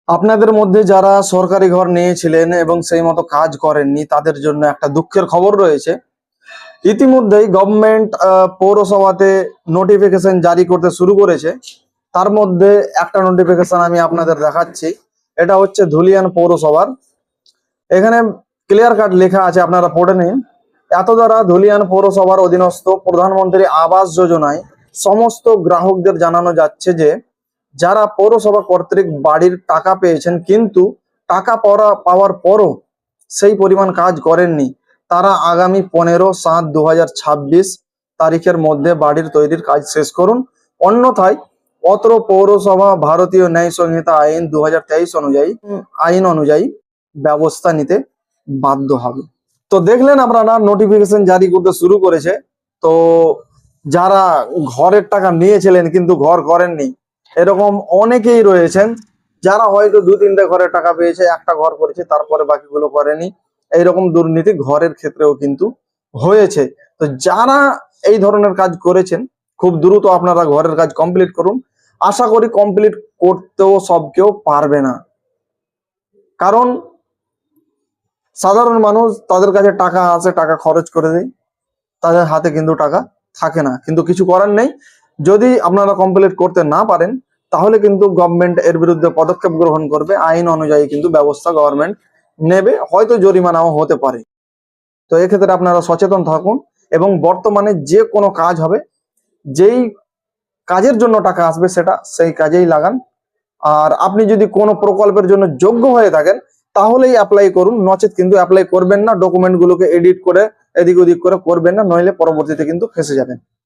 আপনাদের মধ্যে যারা সরকারি ঘর নিয়েছিলেন এবং সেই মতো কাজ করেননি তাদের জন্য একটা দুঃখের খবর রয়েছে। ইতিমধ্যেই গভর্নমেন্ট পৌরসভাতে নোটিফিকেশন জারি করতে শুরু করেছে। তার মধ্যে একটা নোটিফিকেশন আমি আপনাদের দেখাচ্ছি। এটা হচ্ছে ধুলিয়ান পৌরসভার। এখানে ক্লিয়ার কাট লেখা আছে, আপনারা পড়ে নিন। এত দ্বারা ধুলিয়ান পৌরসভার অধীনস্থ প্রধানমন্ত্রী আবাস যোজনায় সমস্ত গ্রাহকদের জানানো যাচ্ছে যে যারা পৌরসভা কর্তৃক বাড়ির টাকা পেয়েছেন কিন্তু টাকা পাওয়ার পরও সেই পরিমাণ কাজ করেননি, তারা আগামী 15/7/2026 তারিখের মধ্যে বাড়ির তৈরির কাজ শেষ করুন। অন্যথায় অত্র পৌরসভা ভারতীয় ন্যায় সংহিতা আইন 2023 অনুযায়ী ব্যবস্থা নিতে বাধ্য হবে। তো দেখলেন আপনারা, নোটিফিকেশন জারি করতে শুরু করেছে। তো যারা ঘরের টাকা নিয়েছিলেন কিন্তু ঘর করেননি, এরকম অনেকেই রয়েছেন যারা হয়তো 2-3টে ঘরের টাকা পেয়েছে, একটা ঘর করেছে, তারপরে বাকিগুলো করেনি। এইরকম দুর্নীতি ঘরের ক্ষেত্রেও কিন্তু হয়েছে। তো যারা এই ধরনের কাজ করেছেন, খুব দ্রুত আপনারা ঘরের কাজ কমপ্লিট করুন। আশা করি কমপ্লিট করতেও সব কেউ পারবে না, কারণ সাধারণ মানুষ, তাদের কাছে টাকা আছে, টাকা খরচ করে দেয়, তাদের হাতে কিন্তু টাকা থাকে না। কিন্তু কিছু করার নেই। যদি আপনারা কমপ্লিট করতে না পারেন তাহলে কিন্তু গভর্নমেন্ট এর বিরুদ্ধে পদক্ষেপ গ্রহণ করবে। আইন অনুযায়ী কিন্তু ব্যবস্থা গভর্নমেন্ট নেবে, হয়তো জরিমানাও হতে পারে। তো এক্ষেত্রে আপনারা সচেতন থাকুন এবং বর্তমানে যে কোনো কাজ হবে, যেই কাজের জন্য টাকা আসবে সেটা সেই কাজেই লাগান। আর আপনি যদি কোনো প্রকল্পের জন্য যোগ্য হয়ে থাকেন তাহলেই অ্যাপ্লাই করুন, নচেত কিন্তু অ্যাপ্লাই করবেন না। ডকুমেন্ট গুলোকে এডিট করে এদিক ওদিক করে করবেন না, নইলে পরবর্তীতে কিন্তু ফেঁসে যাবেন।